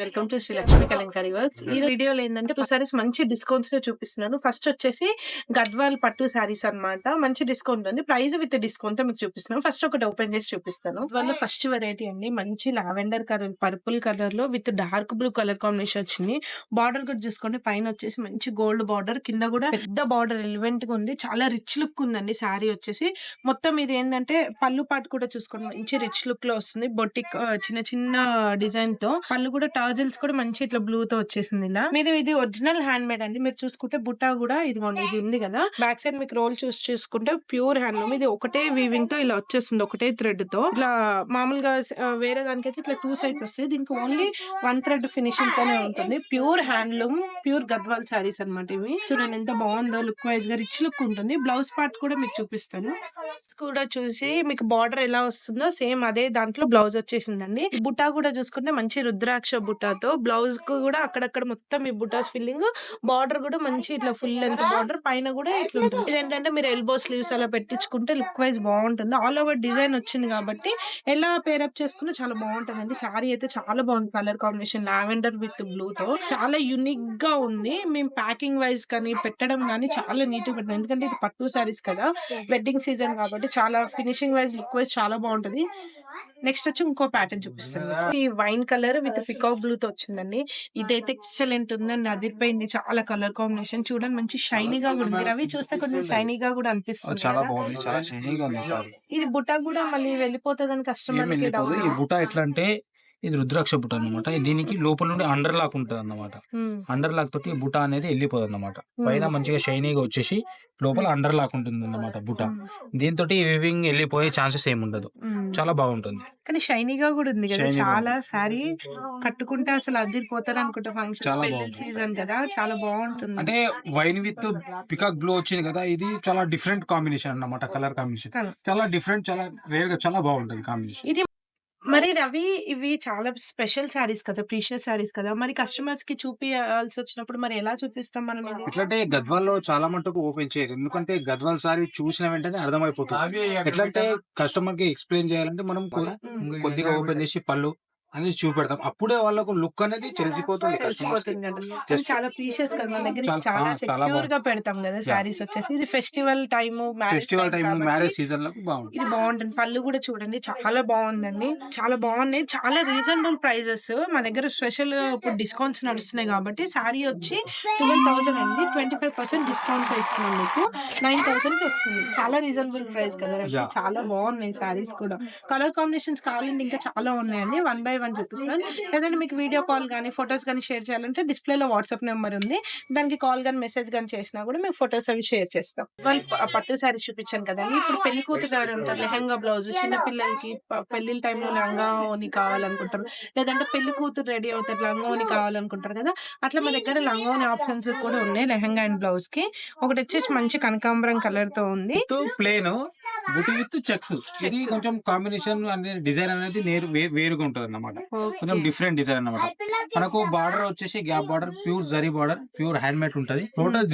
Welcome to Shri Lakshmi Kalamkari works. ఈ వీడియోలో ఏంటంటే 2 సారీస్ మంచి డిస్కౌంట్స్ లో చూపిస్తున్నాను. ఫస్ట్ వచ్చేసి గద్వాల్ పట్టు సారీస్ అన్నమాట. మంచి డిస్కౌంట్ ఉంది. ప్రైస్ విత్ డిస్కౌంట్ తో మీకు చూపిస్తున్నాను. ఫస్ట్ ఒకటి ఓపెన్ చేసి చూపిస్తాను. వాళ్ళ ఫస్ట్ వెరైటీ అండి. మంచి లావెండర్ కలర్, పర్పుల్ కలర్ లో with dark blue colour combination వచ్చింది. బార్డర్ కూడా చూసుకోండి, పైన వచ్చేసి మంచి గోల్డ్ బార్డర్, కింద కూడా పెద్ద బార్డర్ ఎలివెంట్ గా ఉంది. చాలా రిచ్ లుక్ ఉందండి సారీ వచ్చేసి. మొత్తం ఇది ఏంటంటే పళ్ళు పాటు కూడా చూసుకోండి, మంచి రిచ్ లుక్ లో వస్తుంది. బొటిక్ చిన్న చిన్న డిజైన్ తో పళ్ళు కూడా టాజిల్స్ కూడా మంచి ఇట్లా బ్లూ తో వచ్చేసింది. ఇలా మీద ఇది ఒరిజినల్ హ్యాండ్ మేడ్ అండి. మీరు చూసుకుంటే బుట్టా కూడా ఇదిగోండి, ఇది ఉంది కదా బ్యాక్ సైడ్ మీకు రోల్ చూసుకుంటే ప్యూర్ హ్యాండ్లూమ్. ఇది ఒకటే వీవింగ్ తో ఇలా వచ్చేస్తుంది, ఒకటే థ్రెడ్ తో. ఇట్లా మామూలుగా వేరే దానికైతే ఇట్లా 2 సైడ్స్ వస్తాయి, దీనికి ఓన్లీ 1 థ్రెడ్ ఫినిషింగ్ తోనే ఉంటుంది. Pure handloom, pure Gadwal saris అన్నమాట ఇవి. చూడండి ఎంత బాగుందో, లుక్ వైజ్ గా రిచ్ లుక్ ఉంటుంది. బ్లౌజ్ పార్ట్ కూడా మీకు చూపిస్తాను. కూడా చూసి మీకు బార్డర్ ఎలా వస్తుందో సేమ్ అదే దాంట్లో బ్లౌజ్ వచ్చేసిందండి. బుట్టా కూడా చూసుకుంటే మంచి రుద్రాక్ష బుట్టాతో, బ్లౌజ్ కు కూడా అక్కడక్కడ మొత్తం ఈ బుటాస్ ఫిల్లింగ్, బార్డర్ కూడా మంచి ఇట్లా ఫుల్ లెంత్ బార్డర్, పైన కూడా ఇట్లా ఉంటుంది. ఇదేంటంటే మీరు ఎల్బో స్లీవ్స్ అలా పెట్టించుకుంటే లుక్ వైజ్ బాగుంటుంది. ఆల్ ఓవర్ డిజైన్ వచ్చింది కాబట్టి ఎలా పేరప్ చేసుకున్నా చాలా బాగుంటుందండి. సారీ అయితే చాలా బాగుంది. Colour combination lavender with blue తో చాలా యూనిక్ గా ఉంది. మేము ప్యాకింగ్ వైజ్ కానీ పెట్టడం కానీ చాలా నీట్ గా పెట్టాం, ఎందుకంటే ఇది పట్టు సారీస్ కదా, వెడ్డింగ్ సీజన్ కాబట్టి చాలా ఫినిషింగ్ వైజ్, లుక్ వైజ్ చాలా బాగుంటది. నెక్స్ట్ వచ్చి ఇంకో ప్యాటర్న్ చూపిస్తాను. ఈ wine colour with peacock blue తో వచ్చిందండి. ఇదైతే ఎక్సలెంట్ ఉందండి, అదిరిపోయింది. చాలా కలర్ కాంబినేషన్ చూడండి, మంచి షైనీగా కూడా ఉంది. రవి చూస్తే కొంచెం షైనీగా కూడా అనిపిస్తుంది. చాలా బాగుంది, చాలా షైనీగా ఉంది సారీ. ఇది బుట్టా కూడా మళ్ళీ వెళ్ళిపోతుందని కస్టమర్ కి డౌట్. ఈ బుట్ట ఎట్లా అంటే ఇది రుద్రాక్ష బుట్ట అన్నమాట. దీనికి లోపల నుండి అండర్ లాక్ ఉంటది అన్నమాట. అండర్ లాక్ తోటి బుట్ట అనేది వెళ్ళిపోతుంది అన్నమాట. పైన మంచిగా షైనీగా వచ్చేసి లోపల అండర్ లాక్ ఉంటుంది అన్నమాట బుట్ట. దీంతో వివింగ్ వెళ్ళిపోయే ఛాన్సెస్ ఏమి ఉండదు, చాలా బాగుంటుంది. కానీ షైనీగా కూడా ఉంది కదా, చాలా సారీ కట్టుకుంటే అసలు అదిరిపోతారు అనుకుంటా. ఫంక్షన్ సీజన్ కదా, చాలా బాగుంటుంది. అంటే వైన్ విత్ పికాక్ బ్లూ వచ్చింది కదా, ఇది చాలా డిఫరెంట్ కాంబినేషన్ అన్నమాట. కలర్ కాంబినేషన్ చాలా డిఫరెంట్, చాలా రేర్ గా చాలా బాగుంటుంది కాంబినేషన్ ఇది. మరి రవి, ఇవి చాలా స్పెషల్ సారీస్ కదా, ప్రీషియస్ సారీస్ కదా, మరి కస్టమర్స్ కి చూపించాల్సి వచ్చినప్పుడు మరి ఎలా చూపిస్తాం మనం? ఎట్లంటే గద్వాల్ లో చాలా మటుకు ఓపెన్ చేయరు, ఎందుకంటే గద్వాల్ సారీ చూసిన వెంటనే అర్థమైపోతుంది. ఎట్లంటే కస్టమర్ కి ఎక్స్ప్లెయిన్ చేయాలంటే మనం కొద్దిగా ఓపెన్ చేసి పళ్ళు అనేది చూపెడతాం, అప్పుడే వాళ్ళకు లుక్ అనేది తెలిసిపోతుంది. చాలా ప్రీషియస్ కదా, మన దగ్గర చాలా సెక్యూర్ గా పెడతాం కదా సారీస్ వచ్చేసి. ఇది ఫెస్టివల్ టైమ్, మ్యారేజ్ సీజన్ లో బాగుంటుంది. ఇది బాగుంటుంది. పళ్ళు కూడా చూడండి చాలా బాగుందండి, చాలా బాగున్నాయి. చాలా రీజనబుల్ ప్రైజెస్. మా దగ్గర స్పెషల్ ఇప్పుడు డిస్కౌంట్స్ నడుస్తున్నాయి కాబట్టి సారీ వచ్చి 12,000 అండి, 25% డిస్కౌంట్ తో ఇస్తున్నాం మీకు. 9,000 కి వస్తుంది. చాలా రీజనబుల్ ప్రైస్ కదా, చాలా బాగున్నాయి సారీస్ కూడా. కలర్ కాంబినేషన్స్ కావాలంటే ఇంకా చాలా ఉన్నాయండి, 1 by 1 చూపిస్తాను. లేదంటే మీకు వీడియో కాల్ గానీ ఫొటోస్ గానీ షేర్ చేయాలంటే డిస్ప్లే లో వాట్సాప్ నెంబర్ ఉంది, దానికి కాల్ గానీ మెసేజ్ గానీ చేసినా కూడా మేము ఫొటోస్ అవి షేర్ చేస్తాం. వాళ్ళు పట్టు సారీస్ చూపించాను కదండి. ఇప్పుడు పెళ్లి కూతురు గారు ఉంటారు, లెహంగా బ్లౌజ్, చిన్న పిల్లలకి పెళ్లి టైంలో లంగా ఓని కావాలనుకుంటారు, లేదంటే పెళ్లి కూతురు రెడీ అవుతారు లంగా ఓని కావాలనుకుంటారు కదా, అట్లా మా దగ్గర లంగా ఓని ఆప్షన్స్ కూడా ఉన్నాయి. లెహంగా అండ్ బ్లౌజ్ కి ఒకటి వచ్చేసి మంచి కనకాంబరం కలర్ తో ఉంది, ప్లేన్ బుట్టి విత్ చెక్స్. ఇది కొంచెం కాంబినేషన్ అనేది డిజైన్ అనేది వేరుగా ఉంటది అన్నమాట, కొంచెం డిఫరెంట్ డిజైన్ అన్నమాట. మనకు బార్డర్ వచ్చేసి gap border, pure zari border, pure hand made ఉంటది. టోటల్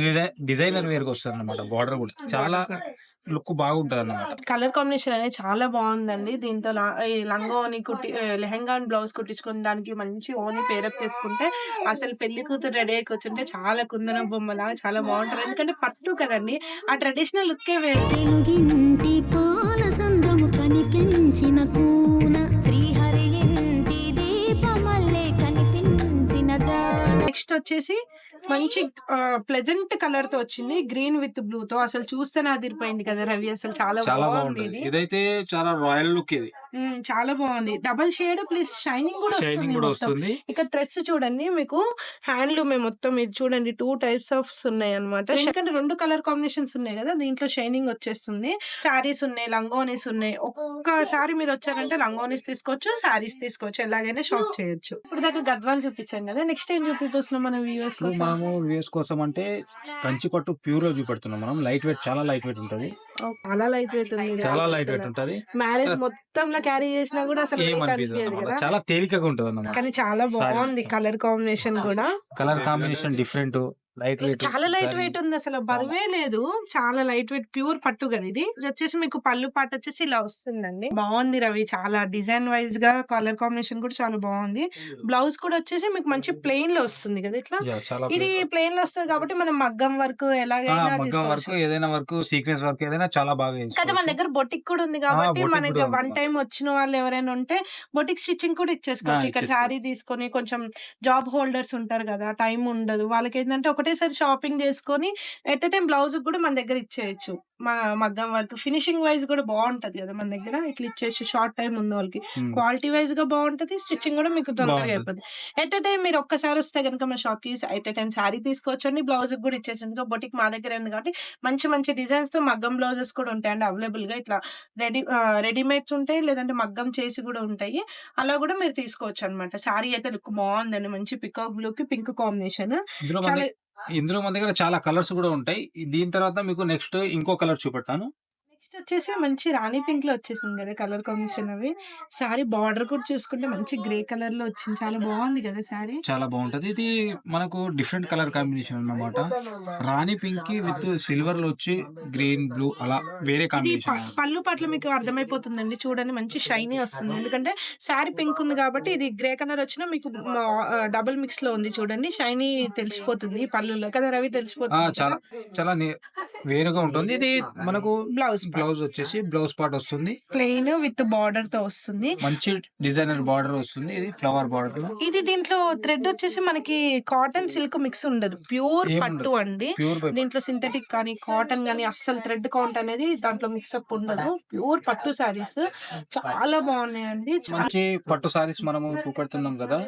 డిజైనర్ వేర్ గా వస్తుంది అన్నమాట. బార్డర్ కూడా చాలా లుక్ బాగుంటది అన్నమాట. కలర్ కాంబినేషన్ అనేది చాలా బాగుందండి. దీంతో లంగా ఓని లెహంగా అండ్ బ్లౌజ్ కుట్టించుకుని దానికి మంచి ఓని పేరప్ చేసుకుంటే అసలు పెళ్లి కూతురు రెడీ అయ్యి కూర్చుంటే చాలా కుందన బొమ్మలా చాలా బాగుంటారు. ఎందుకంటే పట్టు కదండి, ఆ ట్రెడిషనల్ లుక్కే వేరు. నెక్స్ట్ వచ్చేసి మంచి ప్లెజెంట్ కలర్ తో వచ్చింది, గ్రీన్ విత్ బ్లూ తో. అసలు చూస్తేనే అదిరిపోయింది కదా రవి, అసలు చాలా బాగుంది. ఇదైతే చాలా రాయల్ లుక్, ఇది చాలా బాగుంది. డబల్ షేడ్ ప్లస్ షైనింగ్ కూడా వస్తుంది. ఇక థ్రెడ్స్ చూడండి, మీకు హ్యాండ్లూమ్ మొత్తం ఇది చూడండి, 2 టైప్స్ ఆఫ్ ఉన్నాయి అనమాట. ఎందుకంటే 2 కలర్ కాంబినేషన్స్ ఉన్నాయి కదా, దీంట్లో షైనింగ్ వచ్చేస్తుంది. సారీస్ ఉన్నాయి, లంగోనీస్ ఉన్నాయి. ఒక్కసారి మీరు వచ్చారంటే లంగోనీస్ తీసుకోవచ్చు, సారీస్ తీసుకోవచ్చు, ఎలాగైనా షాప్ చేయొచ్చు. ఇప్పుడు దాకా గద్వాల్ చూపించాం కదా, నెక్స్ట్ ఏం చూపిస్తున్నాం మన వ్యూవర్స్ కోసం? వ్యూవర్స్ కోసం అంటే కంచి పట్టు ప్యూర్ లో చూపెడుతున్నాం మనం. లైట్ వెయిట్, చాలా లైట్ వెయిట్ ఉంటది, చాలా లైట్ వెయిట్ ఉంది, చాలా లైట్ వెయిట్ ఉంటది. మ్యారేజ్ మొత్తంలో క్యారీ చేసినా కూడా అసలు చాలా తేలికగా ఉంటది అన్నమాట. కానీ చాలా బాగుంది కలర్ కాంబినేషన్ కూడా. Colour combination different, light weight చాలా లైట్ జరీ వెయిట్ ఉంది. అసలు అవును. బరువే లేదు. చాలా లైట్ వెయిట్ ప్యూర్ పట్టు గదా ఇది. ఇదొచ్చేసి మీకు పళ్ళు పాటు వచ్చేసి ఇలా వస్తుందండి. బావుంది రవి. చాలా డిజైన్ వైస్‌గా కలర్ కాంబినేషన్ కూడా చాలా బావుంది. బ్లౌజ్ కూడా వచ్చేసి మీకు మంచి ప్లెయిన్‌లో వస్తుంది కదా ఇట్లా. చాలా ఇది ప్లెయిన్‌లో వస్తది కాబట్టి మనం మగ్గం వర్క్ ఎలాగైనా మగ్గం వర్క్ తీసుకోవచ్చు. ఏదైనా వర్క్ సీక్వెన్స్ వర్క్ ఏదైనా చాలా బాగా కాతే మన చేసుకోవచ్చు. దగ్గర బొటిక్ కూడా ఉంది కాబట్టి బొటిక్ మనకి కూడా ఉంది వన్ టైమ్ వచ్చిన వాళ్ళు ఎవరైనా ఉంటే బొటిక్ స్టిచ్చింగ్ కూడా ఇచ్చేసుకోవచ్చు. ఇక్కడ శారీ ఇచ్చేసుకోవచ్చు. తీసుకొని కొంచెం జాబ్ హోల్డర్స్ ఉంటారు కదా! టైం ఉండదు. వాళ్ళకేంటంటే ఒకటేసారి షాపింగ్ చేసుకొని ఎట్ ఎ టైమ్ బ్లౌజ్‌కి కూడా మన దగ్గర ఇచ్చేయొచ్చు. మగ్గం వర్క్ ఫినిషింగ్ వైస్ కూడా బావుంటది కదా! మన దగ్గర ఇట్లా ఇచ్చేసి షార్ట్ టైమ్ ఉన్నోళ్ళకి. హ్మ్. క్వాలిటీ వైస్‌గా బావుంటది. స్టిచ్చింగ్ కూడా మీకు తొందరగా బావుంటది. అయిపోద్ది. ఎట్ ఎ టైమ్ మీరు ఒక్కసారి వస్తే గనుక మన షాప్‌కి ఎట్ ఎ టైమ్ శారీ తీసుకోవచ్చండి. బ్లౌజ్‌కి కూడా ఇచ్చేయొచ్చు. ఎందుకంటే బొటిక్ మా దగ్గరే ఉంది కాబట్టి మంచి మంచి డిజైన్స్‌తో మగ్గం బ్లౌజెస్ కూడా ఉంటాయండి అవైలబుల్‌గా. ఇట్లా రెడీమేడ్స్ ఉంటాయి. లేదంటే మగ్గం చేసి గూడా ఉంటాయి. అలా గూడా మీరు తీసుకోవచ్చనమాట. శారీ అయితే లుక్ బావుందండి. మంచి పికాక్ బ్లూకి పింక్ కాంబినేషన్. ఇందులో మన చాలా దగ్ ఇందులో మన దగ్గర చాలా కలర్స్ గూడా ఉంటాయి. దీని తర్వాత మీకు నెక్స్ట్ ఇంకో కలర్ చూపెడతాను. నెక్స్ట్ వచ్చేసి మంచి రాణి పింక్‌లో వచ్చేసింది గదా! కలర్ కాంబినేషన్ అవి. శారీ బార్డర్ కూడా చూసుకుంటే మంచి గ్రే కలర్‌లో వచ్చింది. చాలా బావుంది గదా శారీ. చాలా బావుంటది. ఇది మనకు డిఫరెంట్ కలర్ కాంబినేషన్ అన్నమాట. రాణి పింక్‌కి విత్ సిల్వర్‌లో వచ్చి గ్రీన్, బ్లూ అలా వేరే ఇది కాంబినేషన్ అన్నమాట. పళ్ళు పట్ల మీకు అర్థమైపోతుందండి. చూడండి మంచి షైనీ వస్తుంది. ఎందుకంటే శారీ పింక్ ఉంది కాబట్టి ఇది గ్రే కలర్ వచ్చినా మీకు డబుల్ మిక్స్‌లో ఉంది చూడండి. షైనీ తెలిసిపోతుంది పళ్ళులో కదా రవి తెలిసిపోతుంది కదా! చాలా చాలా వేరుగా ఉంటుంది. ఇది మనకు బ్లౌజ్ పార్ట్. బ్లౌజ్ వచ్చేసి బ్లౌజ్ పార్ట్ వస్తుంది. ప్లెయిన్ విత్ బార్డర్‌తో వస్తుంది. మంచి డిజైనర్ బార్డర్ వస్తుంది. ఇది ఫ్లవర్ బార్డర్‌లో ఇది దీంట్లో థ్రెడ్ వచ్చేసి మనకి కాటన్, సిల్క్ మిక్స్ ఉండదు. ప్యూర్ పట్టు ఏముండదు. అండి. ప్యూర్ బై దీంట్లో సింథటిక్ కానీ, కాటన్ గాని అస్సలు థ్రెడ్ కౌంట్ అనేది దాంట్లో మిక్సప్ ఉండదు. ప్యూర్ పట్టు సారీస్ చాలా బావున్నాయండి. మంచి పట్టు సారీస్ మనము చూపెడుతున్నాం కదా!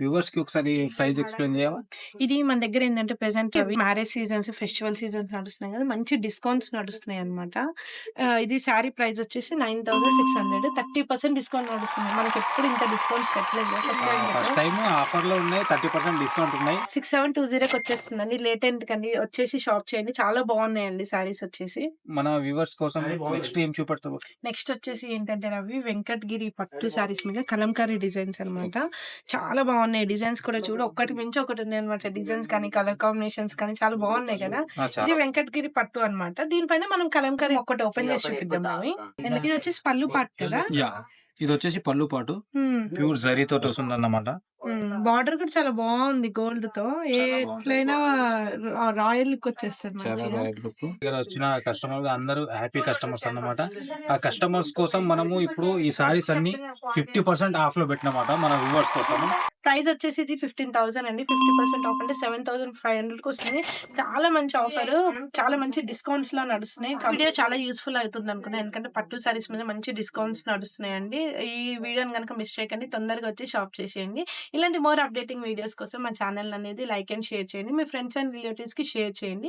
వ్యూవర్స్‌కి ఒకసారి ప్రైస్ ఎక్స్‌ప్లెయిన్ చేయవా? ఇది మన దగ్గర ఏంటంటే ప్రెజెంట్ అవి మ్యారేజ్ సీజన్స్, ఫెస్టివల్ సీజన్స్ నడుస్తున్నాయి కదా! మంచి డిస్కౌంట్స్ నడుస్తున్నాయి అన్నమాట. ఇది శారీ ప్రైస్ వచ్చేసి 9600 30% డిస్కౌంట్ నడుస్తుంది. మనకెప్పుడు ఇంత డిస్కౌంట్స్ పెట్టలేదు. ఫస్ట్ టైం ఫస్ట్ కదా! టైమ్ ఆఫర్‌లో ఉన్నాయి. 30% డిస్కౌంట్ ఉన్నాయి. 6720కి వచ్చేస్తుందండి. లేట్ ఎందుకండి వచ్చేసి షాప్ చేయండి. చాలా బాగున్నాయండి శారీస్ వచ్చేసి. మన వ్యూవర్స్ కోసం నెక్స్ట్ ఏం చూపెడతావు? నెక్స్ట్ వచ్చేసి ఏంటంటే రవి వెంకటగిరి పట్టు శారీస్ మీద కలంకారీ డిజైన్స్ అన్నమాట. చాలా బాగున్నాయి. డిజైన్స్ కూడా చూడు ఒక్కటి మించి ఒకటి ఉన్నాయన్నమాట. డిజైన్స్ కానీ, కలర్ కాంబినేషన్స్ కానీ చాలా బాగున్నాయి కదా! ఇది చాలా వెంకటగిరి పట్టు అన్నమాట. దీనిపైన మనం కలంకారీ ఒక్కటి ఓపెన్ చేసి చూపిద్దాం రవి. ఇది వచ్చేసి పళ్ళు పార్ట్ కదా! యాహ్! ఇదొచ్చేసి పళ్ళు పాటు హ్మ్. ప్యూర్ జరీ తోటి వస్తుందన్నమాట. బార్డర్ కూడా చాలా బాగుంది గోల్డ్‌తో. ఎట్లైనా రాయల్ లుక్ వచ్చేస్తది చాలా మంచిగా. Royal look. దగ్గర వచ్చిన కస్టమర్‌లు అందరూ హ్యాపీ కస్టమర్స్ అన్నమాట. ఆ కస్టమర్స్ కోసం మనము ఇప్పుడు ఈ సారీస్ అన్ని 50% ఆఫ్‌లో పెట్టినమాట మన వ్యూవర్స్ కోసము. ప్రైస్ వచ్చేసి ఇది 15,000 అండి. 50% ఆఫ్ అంటే 7,500కి వస్తుంది. చాలా మంచి ఆఫరు. చాలా మంచి డిస్కౌంట్స్‌లో నడుస్తున్నాయి. వీడియో చాలా యూజ్‌ఫుల్ అవుతుంది అనుకున్నాను. ఎందుకంటే పట్టు సారీస్ మీద మంచి డిస్కౌంట్స్ నడుస్తున్నాయండి. ఈ వీడియోని గనుక మిస్ చేయకండి. తొందరగా వచ్చి షాప్ చేసేయండి. ఇలాంటి మోర్ అప్డేటింగ్ వీడియోస్ కోసం మా ఛానల్ అనేది లైక్ అండ్ షేర్ చేయండి. మీ ఫ్రెండ్స్ అండ్ రిలేటివ్స్‌కి షేర్ చేయండి.